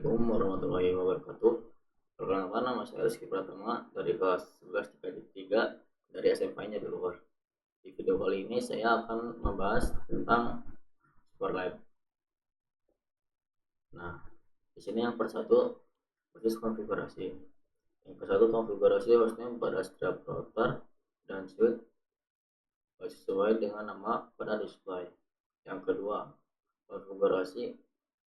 Assalamualaikum warahmatullahi wabarakatuh. Perkenalkan, nama saya Rizky Pratama dari kelas 11 3 dari SMA-nya di luar. Di video kali ini saya akan membahas tentang SuperLab. Nah, di sini yang persatu proses konfigurasi. Yang persatu konfigurasi hostnya pada setiap router dan switch sesuai dengan nama pada display. Yang kedua, konfigurasi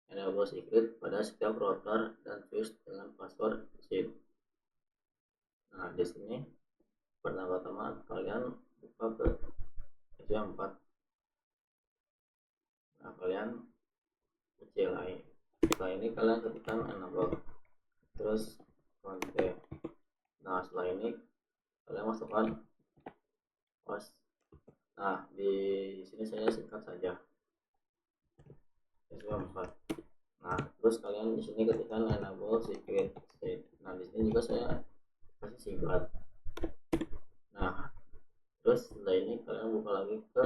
enable secret pada setiap router dan switch dengan password SIM. Nah, di sini pertama-tama kalian buka ke SW4. Nah, kalian CLI. Setelah ini kalian ketikkan enable, terus konfig. Nah, setelah ini kalian masukkan host. Nah, di sini saya singkat saja SW4. Nah, terus kalian di sini ketikkan enable secret state. Nah, di sini juga saya kasih singkat. Nah, terus setelah ini kalian buka lagi ke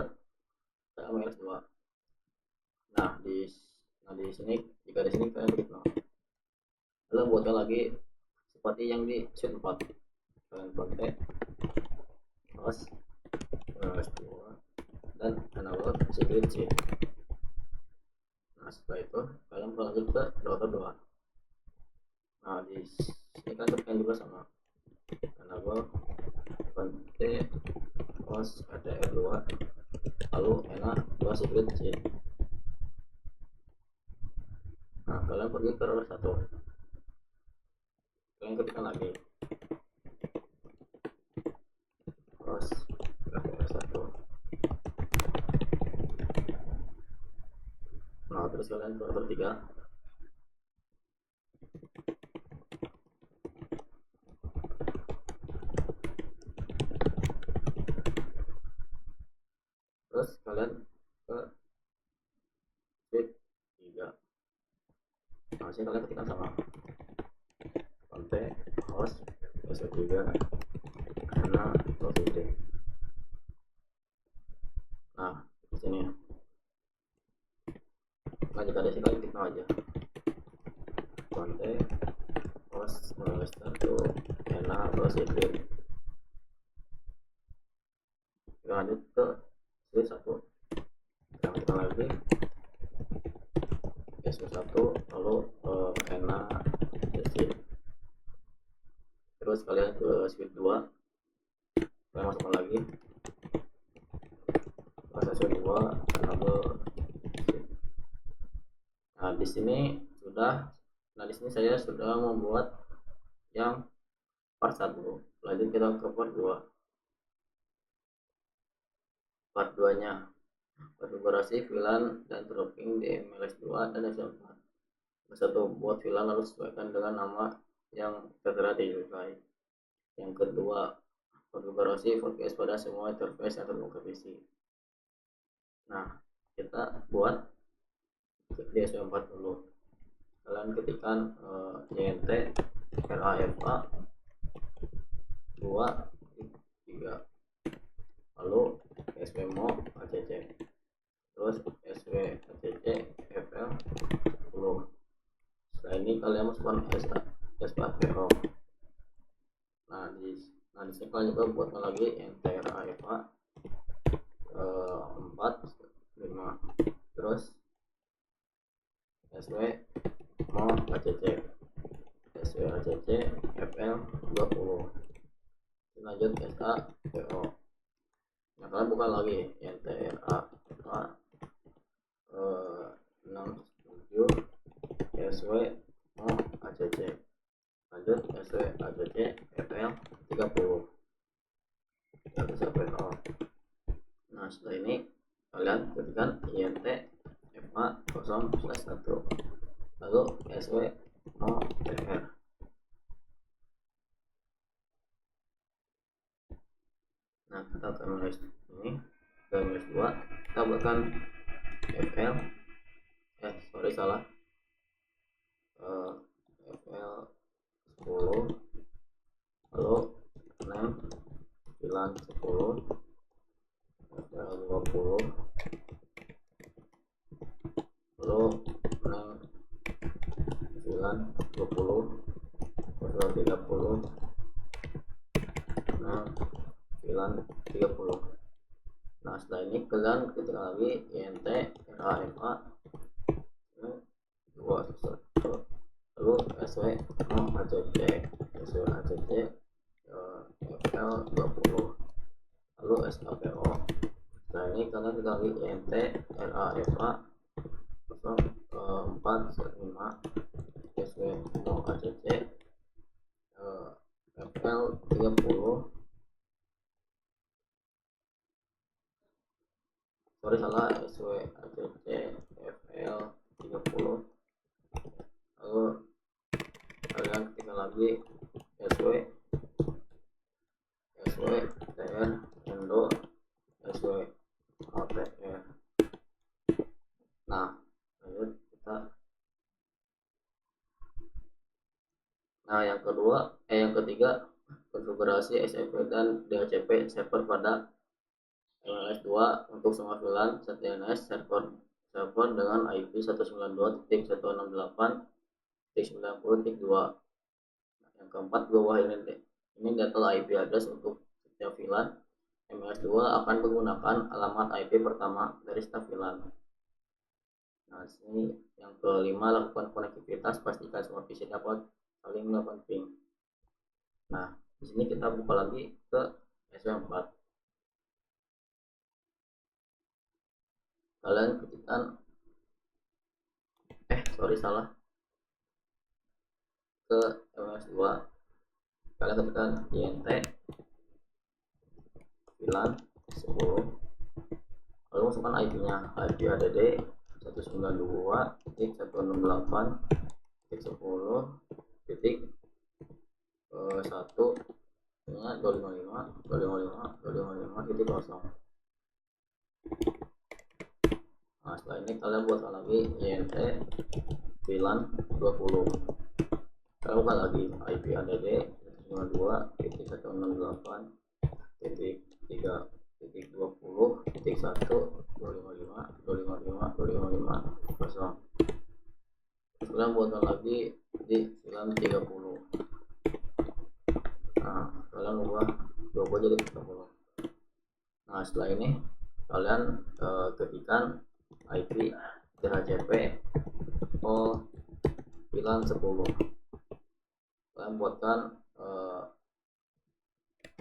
TMS2. Nah, di sini jika di sini kalian klik no. Lalu buatkan lagi seperti yang di sheet 4. Kalian pakai host 2 dan enable secret state. Nah, setelah itu kalian lanjut ke router 2. Nah, di sini kalian tekan juga sama enable konfig host ADR2 lalu enak 2 secret state. Nah, kalian pergi ke router 1. Kalian ketikkan lagi host ADR1. Nah, terus kalian ke router 3. Terus kalian ke switch 3. Nah, sini kalian ketikkan sama konfig host SW3 karena positif. Nah, di sini ya. Nah, jika ada sih kalian klik no aja konfig host 1 enak positif. Kita lanjut ke switch 1. Kita tekan lagi SW1 lalu enak positif. Terus kalian ke switch 2. Kalian masukkan lagi SW2 enable. Nah, di sini saya sudah membuat yang part 1. Lanjut kita ke part 2. Part 2 nya konfigurasi VLAN dan dropping di MLS2 dan SW4. Satu, buat VLAN lalu sesuaikan dengan nama yang tertera di UI. Yang kedua, konfigurasi VPS pada semua interface yang terbuka PC. Nah, kita buat di SW4 dulu. Kalian ketikkan YNT RAFA 2 3 lalu SWMO ACC terus SWACC FL 10. Setelah ini kalian masukkan SPAPO. Nah, di sini kalian juga buatkan lagi NTRAFA 4 5 terus SWMO ACC SWACC FL 20. Lanjut SAPO. Nah, kalian buka lagi NTRA 67 SW ACC. Lanjut SW ACC FL 30. Lalu SAPO. Nah, setelah ini kalian ketikkan INT FA 0/1 lalu SW TR. Nah, kita ke MLS ini ke MLS 2 kita buatkan FL salah FL 10 lalu 6 9 10 FL 20 lalu 6 9 20 30 nah 930. Nah setelah ini kalian ketik lagi int RAMA 2 lalu sw acc fl 20 lalu SKPO. Nah ini kalian ketik lagi int RAMA 415 sw acc fl 30 sorry salah sw acc fl 30 lalu kalian ketikkan lagi sw tr endo sw atr. Nah lanjut kita yang ketiga konfigurasi SFP dan DHCP server pada MLS 2 untuk semua VLAN DNS server dengan IP 192.168.90.2. Yang keempat, bawah ini data IP address untuk setiap VLAN. MLS 2 akan menggunakan alamat IP pertama dari setiap VLAN. Nah, sini yang kelima, lakukan konektivitas, pastikan semua PC dapat saling melakukan ping. Nah, di sini kita buka lagi ke SW4. Kalian ketikkan salah ke MS 2, kalian ketikkan int VLAN 10 lalu masukkan IP nya IP add 192.168.10.1 nya 255.255.255.0. Nah setelah ini kalian buat lagi int VLAN 20, kalian buka lagi IP add 192.168.255.255.0. Kalian buatkan lagi di VLAN 30. Nah kalian ubah 20 jadi 30. Nah setelah ini kalian ketikkan IP DHCP VLAN 10. Kalian buatkan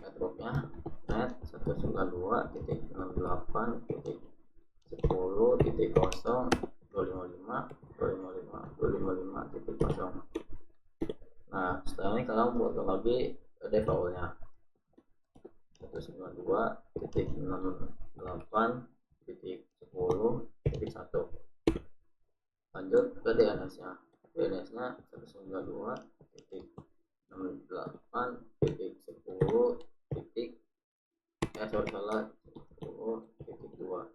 networknya net 192.10.255.255.255.0. Nah setelah ini kalian buatkan lagi defaultnya 192.6.10.1. lanjut ke DNS nya 192.6.10.10.2.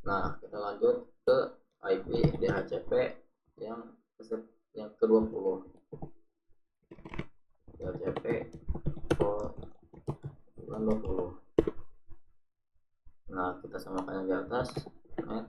Nah kita lanjut ke IP DHCP yang ke-20, DHCP VLAN 20. Nah kita samakan yang di atas net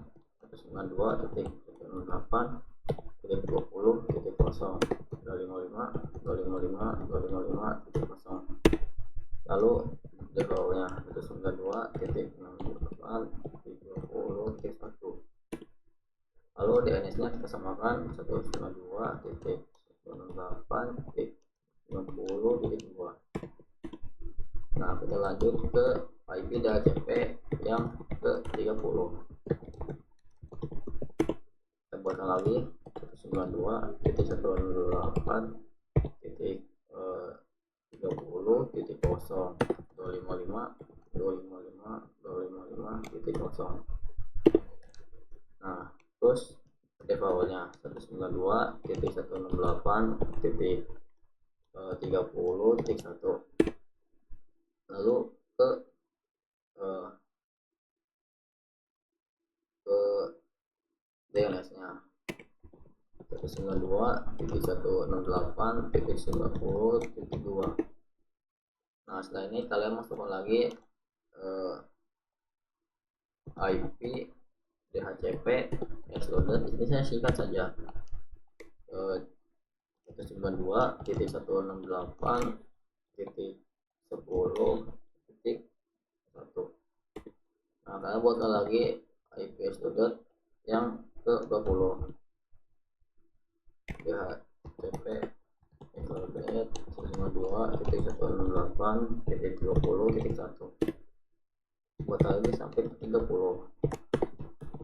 192.168.0.255.255.0. lalu defaultnya 192.6.20.1. lalu DNS nya kita samakan 192.168.60.2. Nah kita lanjut ke IP DHCP yang ke-30. Kita buatkan lagi 192.168.0.255.255.255.0. Nah terus defaultnya 192.168.30.1. lalu ke DNS nya 192.168.90.2. Nah setelah ini kalian masukkan lagi IP DHCP extended. Ini saya singkat saja 192.168.10.1. Nah, kalian buatkan lagi IP student yang ke 20 DHCP internet 192.168.20.1. buat lagi sampai 30.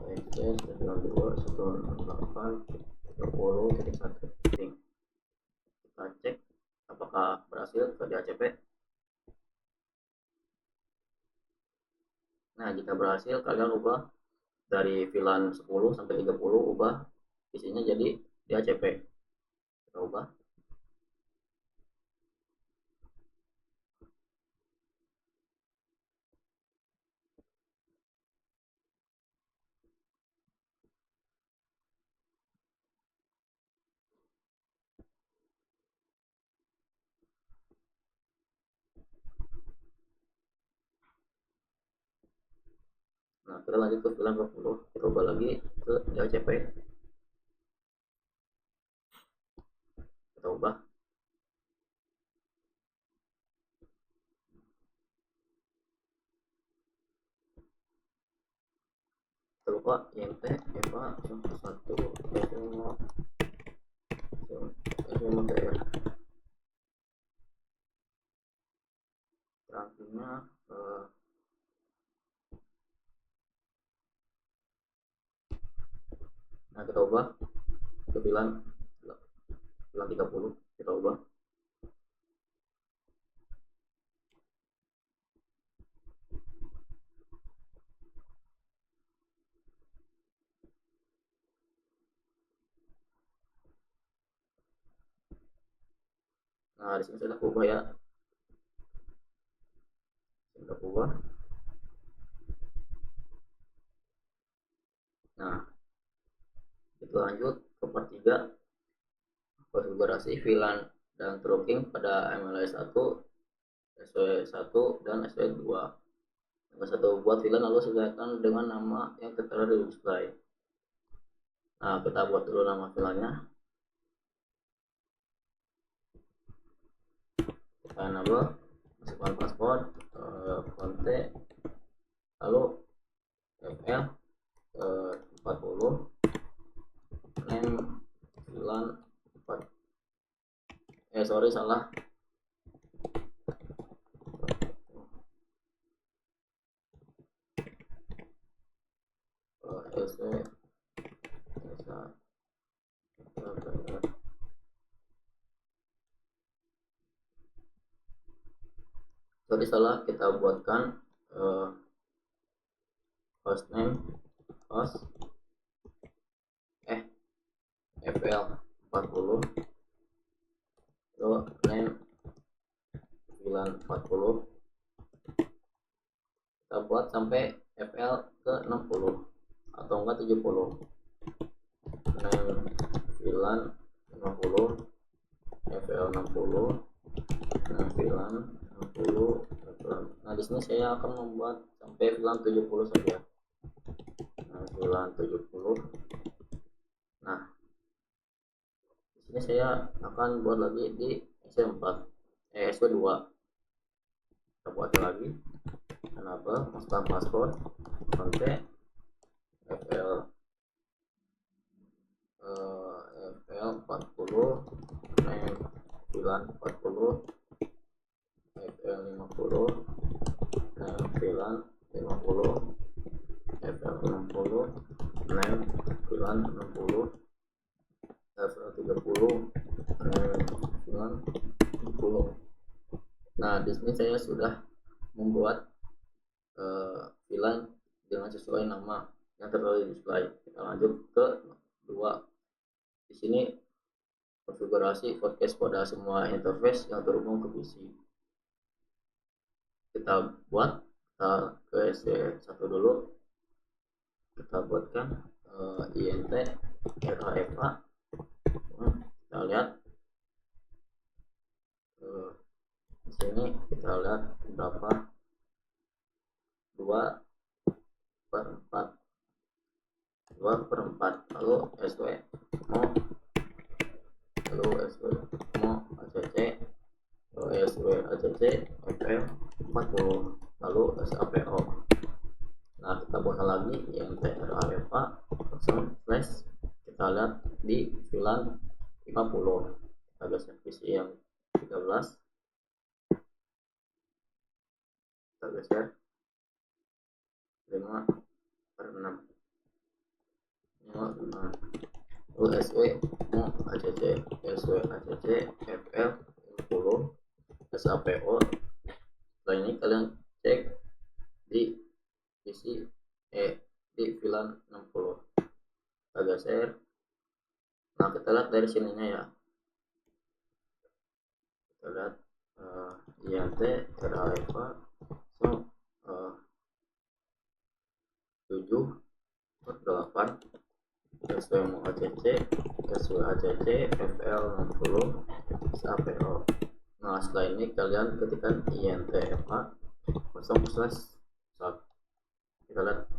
IP 192.168.20.1. Kita cek apakah berhasil ke DHCP. Nah, jika berhasil, kalian ubah dari VLAN 10 sampai 30, ubah isinya jadi DHCP. Kita ubah. Nah, kita lanjut ke VLAN 20. Kita ubah lagi ke DHCP. Kita ubah. Lupa INT EVA 1 SMTR rankingnya nah kita ubah ke VLAN 30. Kita ubah. Nah, di sini sudah ubah ya. Sudah ubah. Nah, kita lanjut ke part 3, konfigurasi VLAN dan trunking pada MLI1, SW1 dan SW2. Yang satu, buat VLAN lalu sesuaikan dengan nama yang tertera di display. Nah, kita buat dulu nama VLAN-nya. Kita enable, masukkan password, konte, lalu FL 40, name VLAN 4. Sorry, salah. SW sorry, salah. Kita buatkan hostname host FL 40, lalu name VLAN 40. Kita buat sampai FL ke 60 atau enggak 70. Name VLAN 50, FL 60, name VLAN 60. Nah, di sini saya akan membuat sampai VLAN 70 saja. Nah, VLAN 70. Nah, di sini saya akan buat lagi di SW4, SW2. Kita buat lagi. Kenapa? Masukkan password, konte, FL 40, name VLAN 40, FL 50, name VLAN 50, FL 60, name VLAN 60, FL 30, name VLAN 60. Nah, di sini saya sudah membuat VLAN dengan sesuai nama yang tertera di display. Kita lanjut ke 2. Di sini konfigurasi podcast pada semua interface yang terhubung ke PC. Kita buat, kita ke SC1 dulu. Kita buatkan INT RHFA. Kita lihat di sini, kita lihat berapa 2/4 lalu SW mau lalu SW mau ACC, SW ACC FL 40, lalu SAPO. Nah kita buka lagi INT RAFA kosong slash, kita lihat di VLAN 50, kita geser visi yang 13, kita geser 5/6, SW mau ACC, SW ACC FL 10 SAPO. Setelah ini kalian cek di visi di VLAN 60, kita geser. Nah kita lihat dari sininya ya, kita lihat INT RAFA so 7/8 SW ACC SW ACC FL 60 SAPO. Nah setelah ini kalian ketikkan INT FA 0/1, kita lihat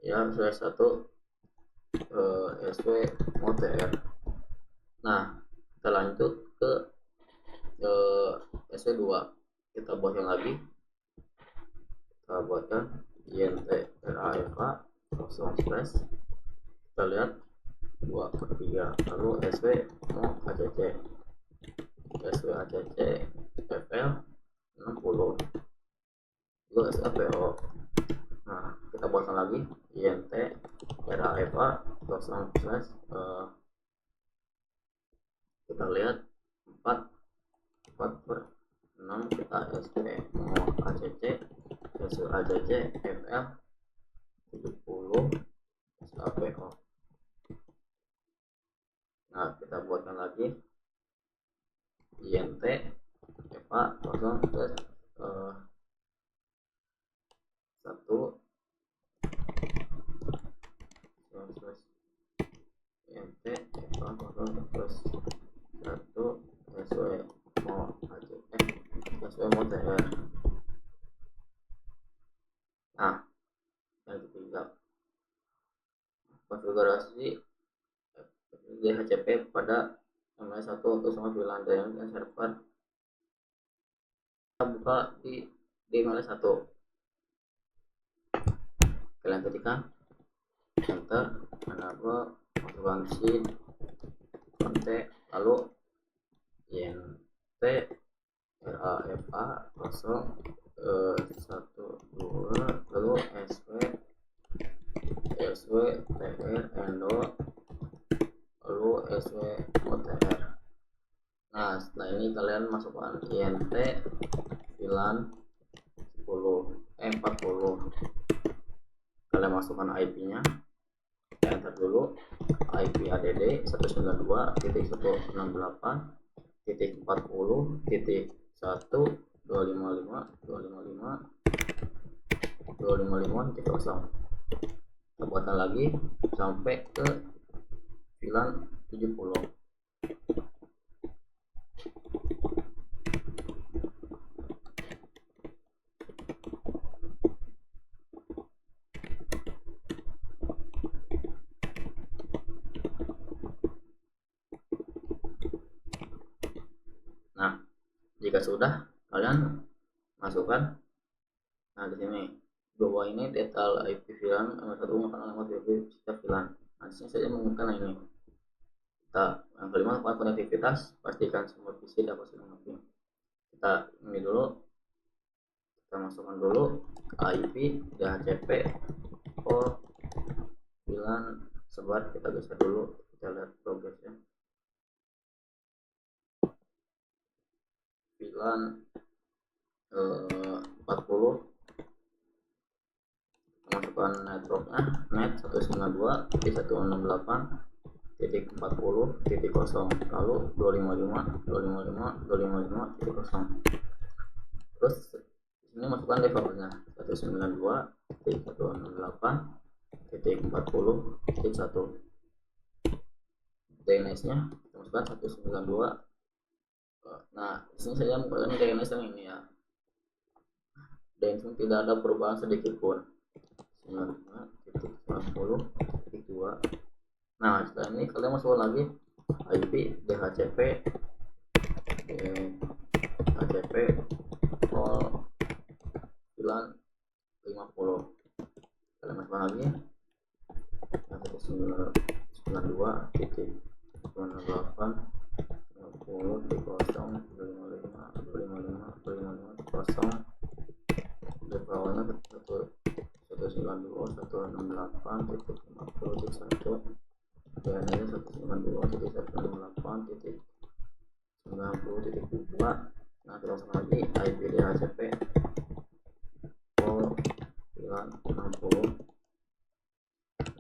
ya /1 SW OTR. Nah kita lanjut ke SW2, kita buatkan lagi, kita buatkan INT RAFA 0/, kita lihat 2/3, lalu SW mau ACC SW ACC FL 60 lalu SAPO. Nah kita buatkan lagi INT RAFA 0/, kita lihat 4/6, kita SW mau ACC SW ACC FL 70 SAPO. Nah kita buatkan lagi INT FA 0/1 INT FA 0/1 SW mau ACC SW mau TR. Nah yang ketiga, konfigurasi DHCP pada MS1 untuk semua VLAN dan server. Kita buka di MS1, kalian ketikkan enter, enable, masukkan SID kontak, lalu INT RAFA 0/1/2, lalu SW TR Endo, lalu SW OTR. Nah setelah ini kalian masukkan INT VLAN 40, kalian masukkan IP nya, enter dulu IP ADD 192.168.1.255.255.255.0. kita buatkan lagi sampai ke VLAN 70. Nah jika sudah, kalian masukkan, nah di sini bahwa ini detail IP VLAN MS1 menggunakan alamat WP setiap VLAN. Nah disini saya menggunakan ini. Kita yang kelima, lakukan konektivitas, pastikan semua PC dapat dilengkapi. Kita ini dulu, kita masukkan dulu IP DHCP port VLAN sebar, kita geser dulu, kita lihat progresnya. VLAN 40, masukkan networknya net 192.168.40.0, lalu 255.255.255.0. terus ini masukkan levelnya 192.168.40.1. DNS nya masukkan 192. Nah disini saya menggunakan DNS yang ini ya, DNS tidak ada perubahan sedikit pun, 95.10.2. Nah setelah ini kalian masukkan lagi IP DHCP call VLAN 50. Kita masukkan lagi yang 192.168.0.055.0 awalnya 192.168.50.1 DNS 192.168.90.2. Nah kita langsung lagi IP DHCP pol VLAN 60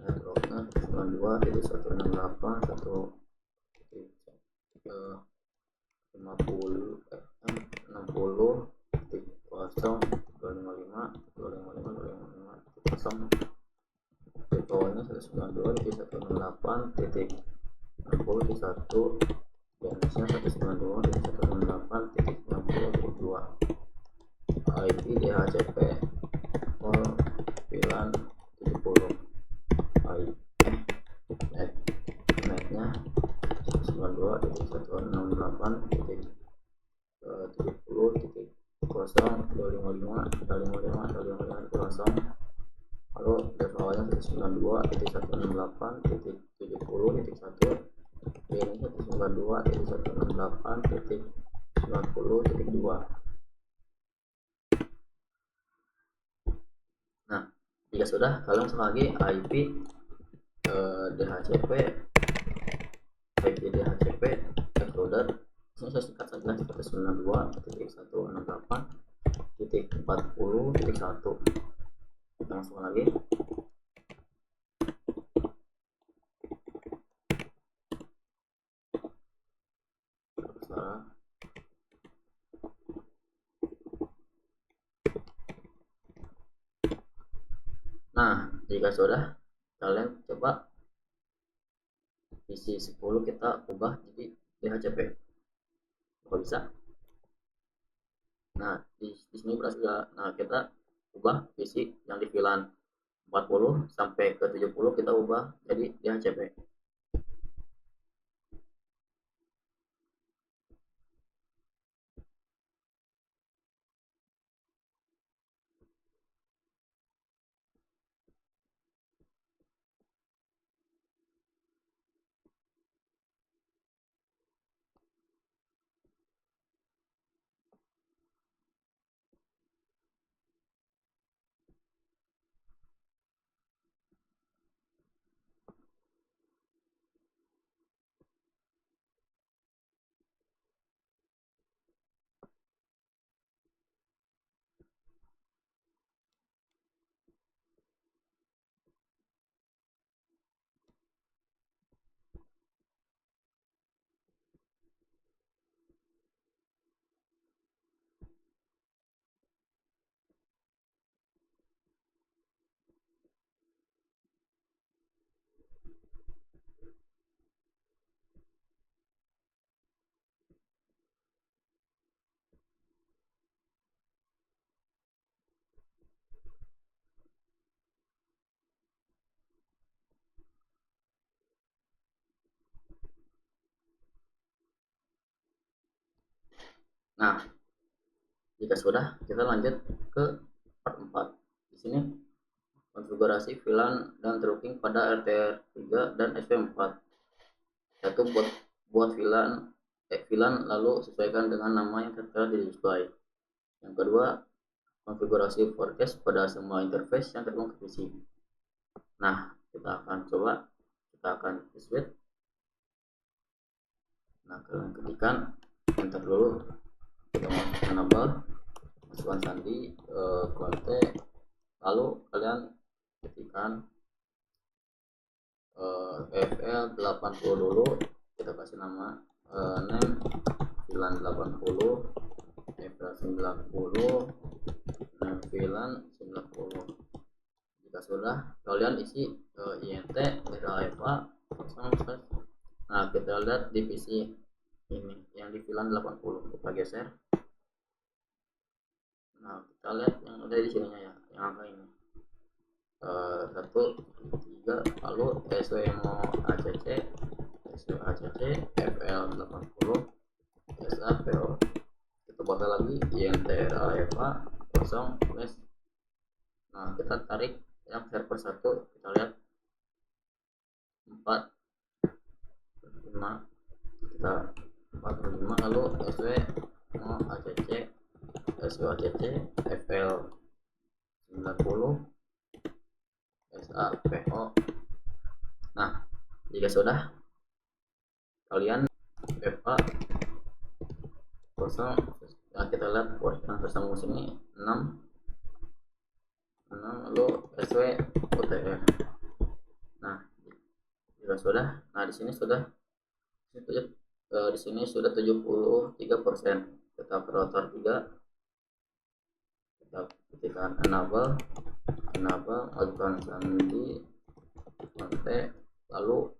networknya 92.168.60.0.255.055.055.0 di bawahnya 192.168.60.1 DNS-nya 192.168.90.2. IP DHCP pol VLAN 70. netnya 192.168.70.0.255.0 lalu data awalnya 192.168.70.1 ini 192.168.90.2. Nah jika sudah, kalian langsung lagi IP DHCP exploder. Ini saya singkat saja seperti 92.168.40.1. Kita langsung lagi. Nah jika sudah, kalian coba isi 10 kita ubah jadi DHCP. Kalau bisa. Nah di sini berhasil. Nah kita ubah isi yang di VLAN 40 sampai ke 70 kita ubah jadi DHCP. Nah jika sudah, kita lanjut ke part 4. Di sini konfigurasi VLAN dan routing pada RTR3 dan SP4. Satu, buat VLAN lalu sesuaikan dengan nama yang tertera di display. Yang kedua, konfigurasi forecast pada semua interface yang terhubung ke PC. Nah kita akan switch. Nah kalian ketikkan enter dulu, kita masukkan enable, masukkan sandi, kontak, lalu kalian ketikkan FL80 dulu, kita kasih nama name VLAN 80, FL90, name VLAN 90. Jika sudah, kalian isi INT RAFA. Nah kita lihat divisi ini yang di VLAN 80, kita geser. Nah kita lihat yang ada di sininya ya, yang angka ini 1, 3, lalu SWMO ACC SWACC FL 80 SAPO. Kita buka lagi INTRA EVA 0 plus. Nah, kita tarik yang server 1, kita lihat 4 5, kita 45, lalu SWACC FL 90 SAPO. Nah, jika sudah, kalian EVA 0. Nah, kita lihat port yang tersambung sini 6, lalu SW UTF. Nah, jika sudah, nah di sini sudah di sini sudah 73%. Kita router 3, kita ketikkan enable, ajukan sandi kontak, lalu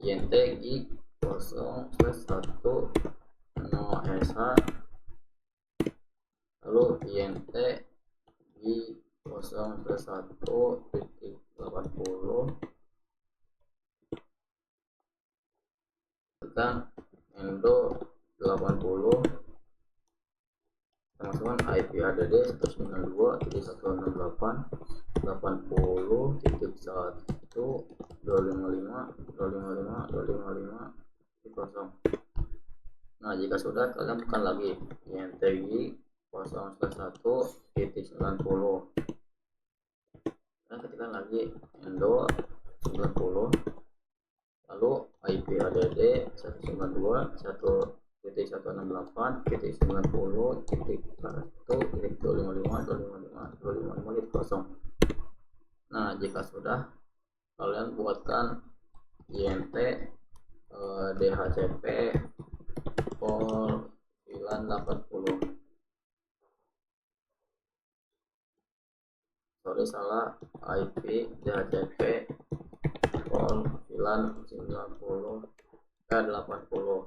INT GIG 0/1 SH, lalu INT GIG 0/1.80, tekan Endo 80, masukkan IP add 192.168.1.255.255.255.0. Nah, jika sudah, kalian bukan lagi INTG 0/1.90. Dan ketikkan lagi Endo 90, lalu IP add 192.168.1.1.255.255.255.0. Nah, jika sudah, kalian buatkan INT DHCP port 980. Sorry, salah, IP DHCP port 990 80.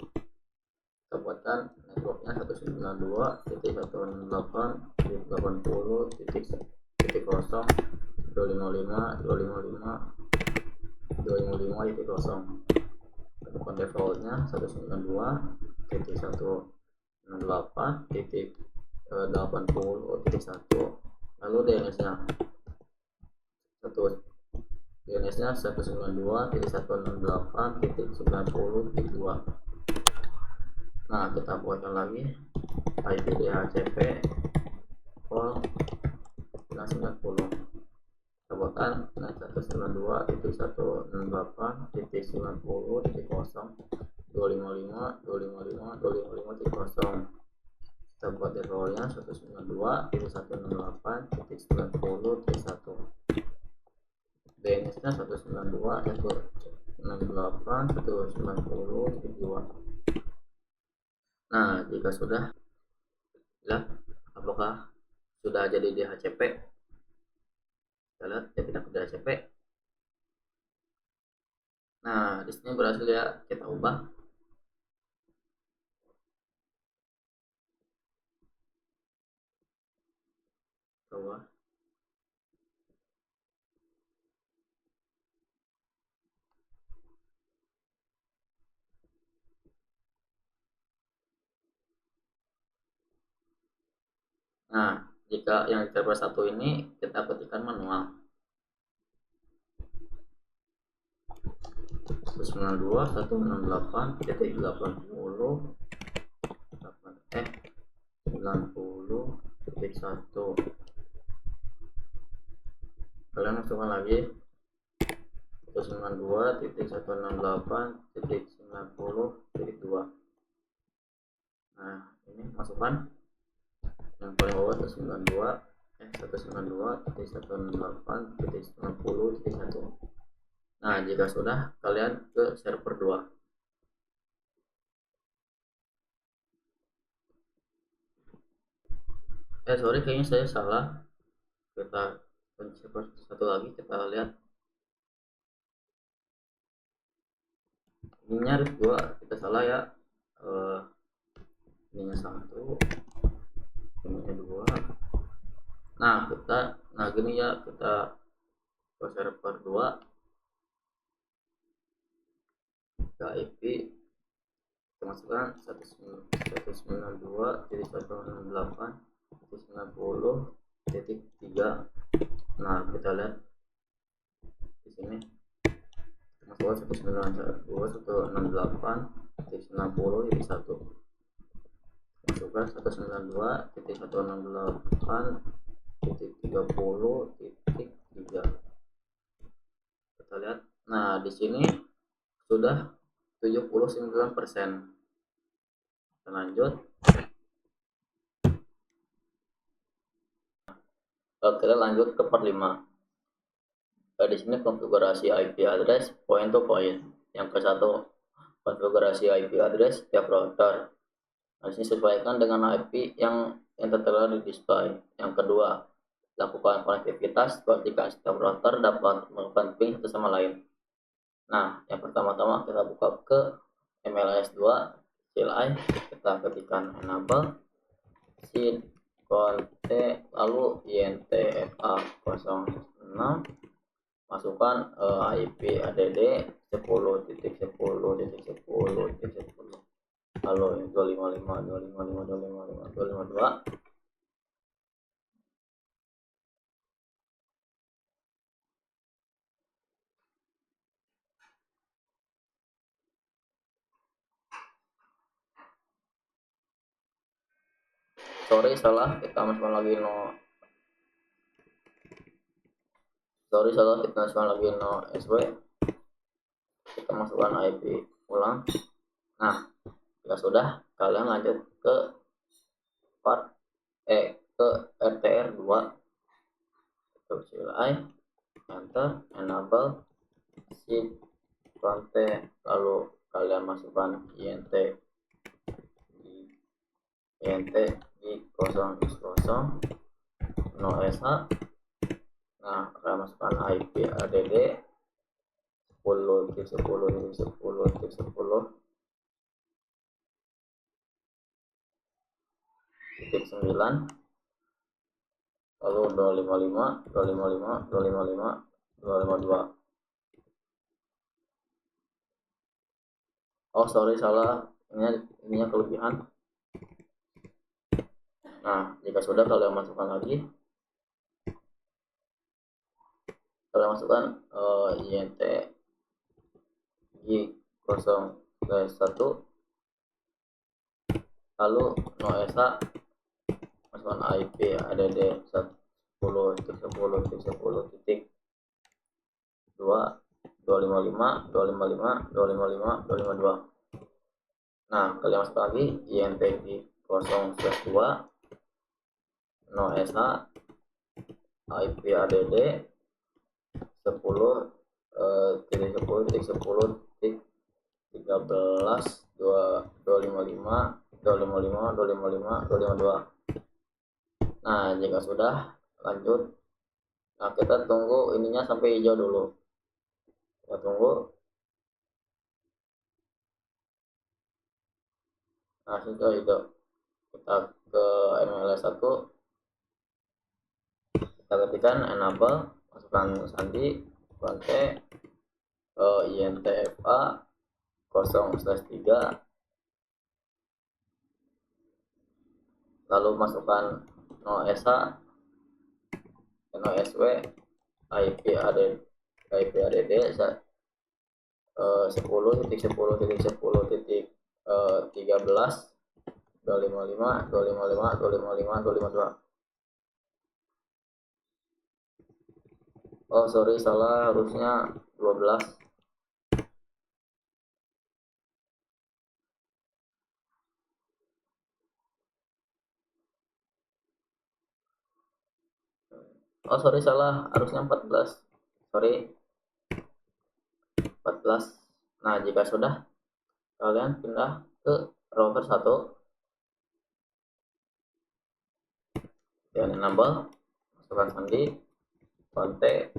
Kita buatkan networknya 192.168.0.255.255.0. Temukan defaultnya 192.168.80.1. lalu DNS-nya 192.168.90.2. Nah, kita buatkan lagi IP DHCP port 990. Kita buatkan 192.168.0.255.255.255.0. Kita buat defaultnya 192.168.90.1. DNS-nya 192.168.190.2. Nah, jika sudah, lihat apakah sudah jadi DHCP. Kita lihat dia pindah ke DHCP. Nah, di sini berhasil ya, kita ubah. Coba. Nah, jika yang server 1 ini kita ketikkan manual 192.168.90.1. Kalian masukkan lagi 192.168.90.2. Nah, ini masukkan yang paling bawah 192.168.90.1. Nah, jika sudah, kalian ke server 2. Sorry, kayaknya saya salah. Kita ke server 1 lagi, kita lihat. Ininya harus 2, kita salah ya. Ininya 1, ininya 2. Nah, gini ya, kita ke server 2. ke IP, kita masukkan 192.168.90.3. Nah, kita lihat di sini masukkan 192.168.90.1, masukkan 192.168.30.3. Kita lihat, nah di sini sudah 79%. Kita lanjut, kita lanjut ke part 5. Di sini konfigurasi IP address point to point. Yang ke satu, konfigurasi IP address tiap router. Nah, ini sesuaikan dengan IP yang tertera di display. Yang kedua, lakukan konektivitas pastikan setiap router dapat melakukan ping satu sama lain. Nah, yang pertama-tama kita buka ke MLS2 CLI, kita ketikkan enable seed conte lalu intfa 06, masukkan IP add 10.10.10.10 lalu 255.255.255.252. Sorry salah, kita masukkan lagi kita masukkan lagi SW, kita masukkan IP ulang. Nah, jika sudah, kalian lanjut ke part ke RTR 2, CLI, enter, enable seed conte, lalu kalian masukkan int di 0 no sh. Nah, kalian masukkan IP add 10.10.10.10.9, lalu 255.255.255.252. Oh sorry salah, ininya kelebihan. Nah, jika sudah, kalian masukkan lagi, kalian masukkan int g 0/1, lalu no sh, masukkan IP add 10.10.10.10.2, 255.255.255.252. Nah, kalian masukkan lagi int g 0/2 no sh IP add 10.10.10.13.255.255.252. Nah, jika sudah, lanjut. Nah, kita tunggu ininya sampai hijau dulu. Kita tunggu. Nah, sudah hijau. Kita ke MLS1, kita ketikkan enable, masukkan sandi conte intfa 0/3, lalu masukkan no sh, no sw, IP add 10.10.10.13.255.255.252. Oh sorry salah, harusnya 12. Oh sorry salah, harusnya 14. Sorry, 14. Nah, jika sudah, kalian pindah ke router 1 dan enable, masukkan sandi conte,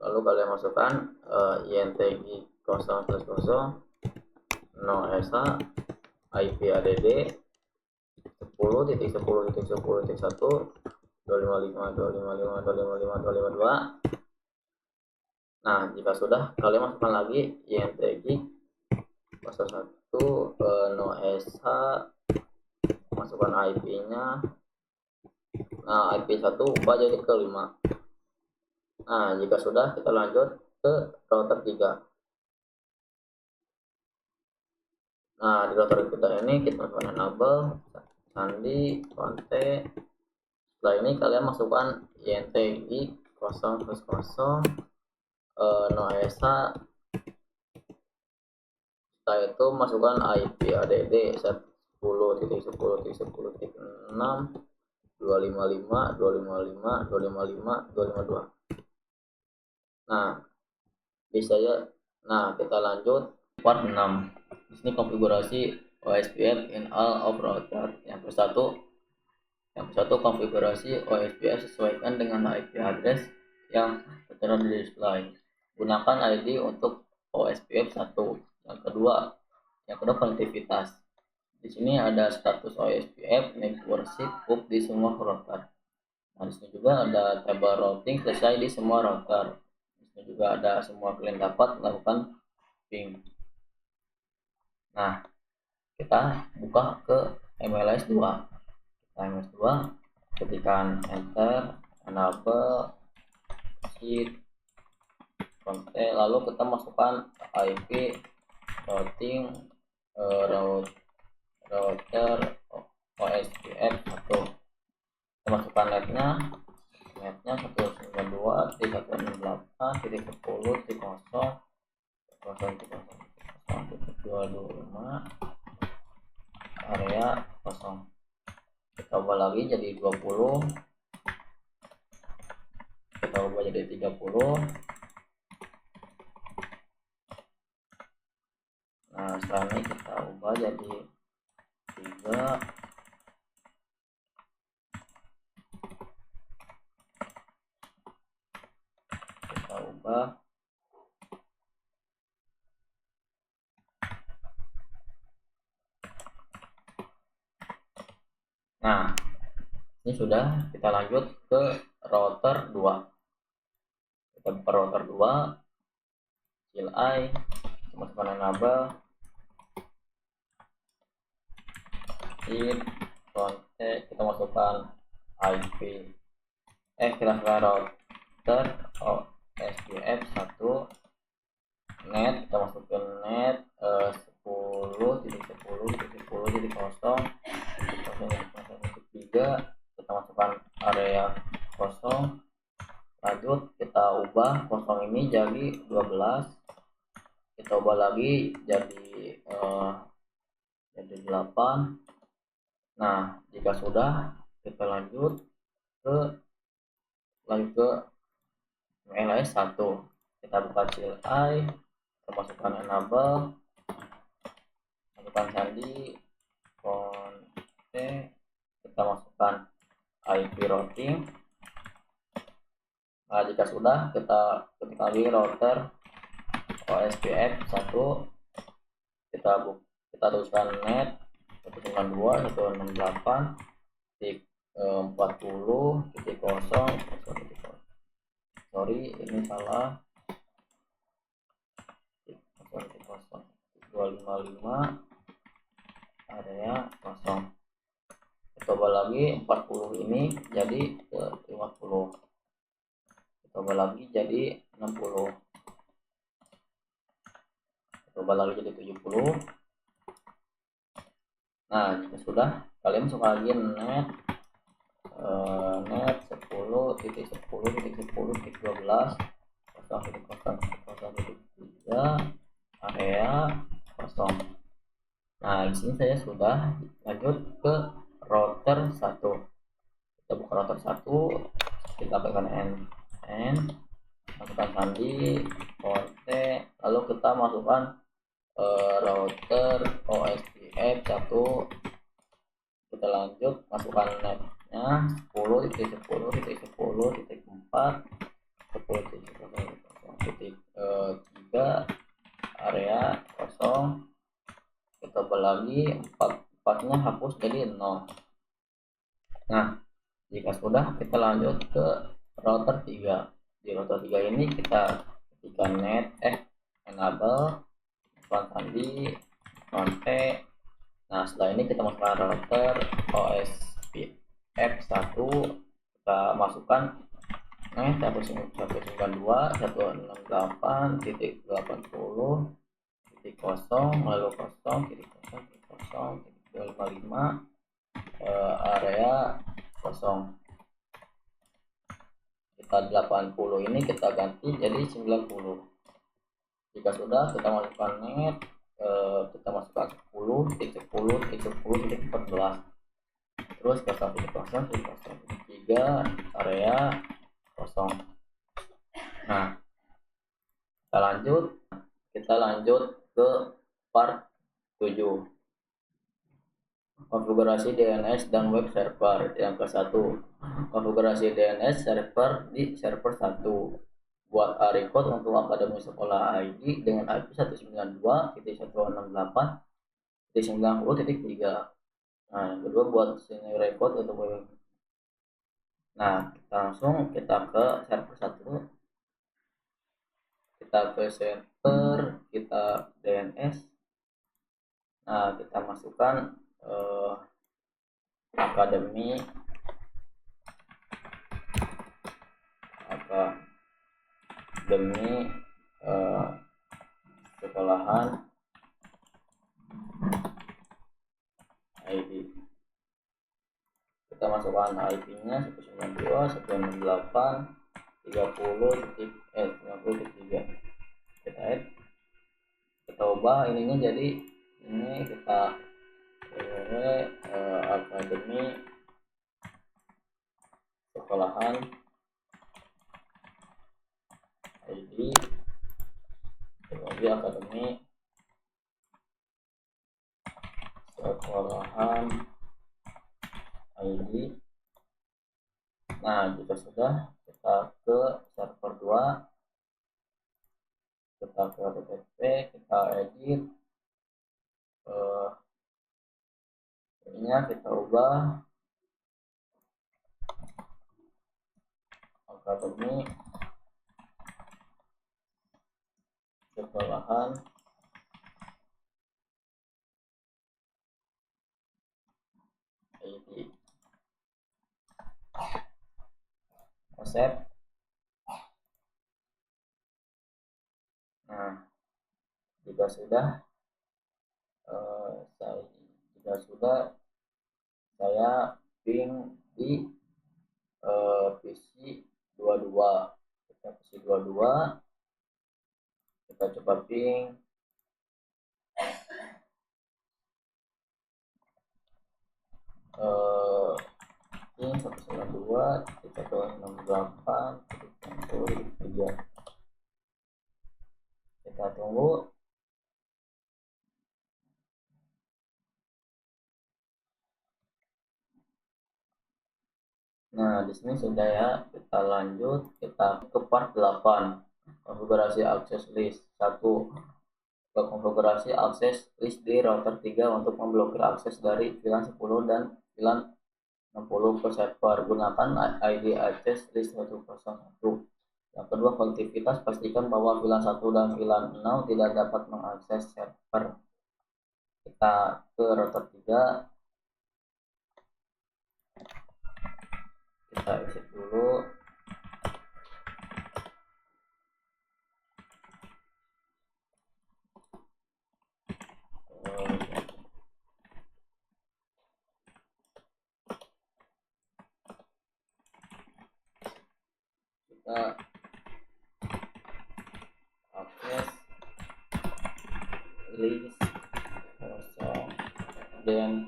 lalu kalian masukkan intg 0/0 no sh IP add 10.10.10.1 255.255.255.252. Nah, jika sudah, kalian masukkan lagi intg 1 no SH, masukkan IP nya. Nah IP 1 ubah jadi ke 5. Nah jika sudah, kita lanjut ke router 3. Nah di router kita ini kita masukkan enable, sandi, konte. Setelah ini kalian masukkan INTI 000 no SH. Setelah itu masukkan IP ADD 10.10.10.6 255.255.255.252. Nah bisa ya. Nah kita lanjut part 6. Di sini konfigurasi OSPF in all of router. Yang satu konfigurasi OSPF sesuaikan dengan IP address yang tertera di display. Gunakan ID untuk OSPF 1. Yang kedua konektivitas. Di sini ada status OSPF networship up di semua router. Nah, di sini juga ada tabel routing selesai di semua router. Di sini juga ada semua kalian dapat melakukan ping. Nah, kita buka ke MLS 2. MLS 2, ketikkan enter, enable, sheet, konte, lalu kita masukkan IP routing router OSPF 1. Kita masukkan netnya 192.168.10.0.0.225 area kosong. Kita ubah lagi jadi 20, kita ubah jadi 30. Nah setelah ini kita ubah jadi 3. Kita ubah nah ini sudah. Kita lanjut ke router 2. Kita buka router 2, CLI, masukkan enable, sheet, konte, kita masukkan IP, kita masukkan router OSPF 1 net, kita masukin net 10.10.10.0.3, kita masukkan area kosong. Lanjut kita ubah kosong ini jadi 12, kita ubah lagi jadi 8. Nah jika sudah, kita lanjut ke MLS 1. Kita buka CLI, kita masukkan enable, masukkan sandi, konte, kita masukkan IP routing. Nah jika sudah, kita ketik lagi router OSPF 1, kita tuliskan net 192.168.40.0. Sorry ini salah, 255 area kosong. Coba lagi 40 ini jadi ke 50, coba lagi jadi 60, coba lagi jadi 70. Nah jika sudah, kalian masuk lagi net 10.10.10.12 area kosong. Nah di sini saya sudah. Lanjut ke router 1. Kita buka router 1, kita tekan N, masukkan sandi, konte, lalu kita masukkan router OSPF 1. Kita lanjut masukkan netnya 10.10.4.10.0.3 area kosong. Kita coba lagi 4-nya hapus jadi 0. Nah jika sudah, kita lanjut ke router 3. Di router 3 ini kita ketikkan net enable, sandi, kontek. Nah setelah ini kita masukkan router OSPF1, kita masukkan net 192.168.80.0 lalu 0.0.0.255 area kosong. Kita 80 ini kita ganti jadi 90. Jika sudah, kita masukkan net, kita masukkan 10.10.10.14, terus 0.0.0.3 area kosong. Nah kita lanjut ke part 7, konfigurasi DNS dan web server. Yang ke-1, konfigurasi DNS server di server 1. Buat record untuk Akademi Sekolah ID dengan IP 192.168.90.3. Nah yang kedua buat sini record untuk web. Nah langsung kita ke server 1, kita ke server, kita DNS. Nah kita masukkan akademi sekolahan ID. Kita masukkan IP-nya 192.168.30.90.3. Kita add, kita ubah ininya jadi ini, kita akademi sekolahan ID, jadi akademi sekolahan ID. Nah jika sudah, kita ke server 2, kita ke http, kita edit, ininya kita ubah akademi sekolahan ID. Save. Nah jika sudah, saya ping di PC 22. Kita PC 22, kita coba ping. Ping 192.168.90.3. Kita tunggu. Nah di sini sudah ya. Kita lanjut, kita ke part 8, konfigurasi akses list. 1, konfigurasi akses list di router 3 untuk memblokir akses dari VLAN 10 dan VLAN 60 ke server. Gunakan ID akses list 101. Yang kedua, konektivitas, pastikan bahwa VLAN 1 dan VLAN 0 tidak dapat mengakses server. Kita ke router 3, kita exit dulu. Kita akses list kosong dan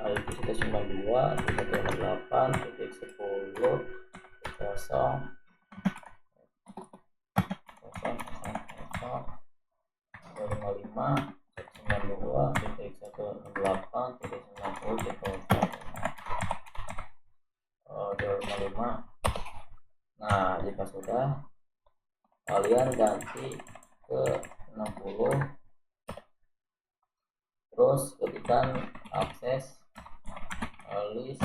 IP 192.168.90.3. Nah jika sudah, kalian ganti ke 60, terus ketikkan akses list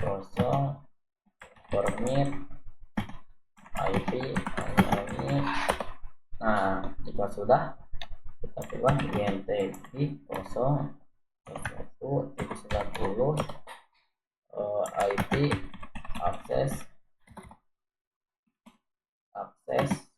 kosong permit IP ini. Nah jika sudah, kita coba int di 0 1 90 IP akses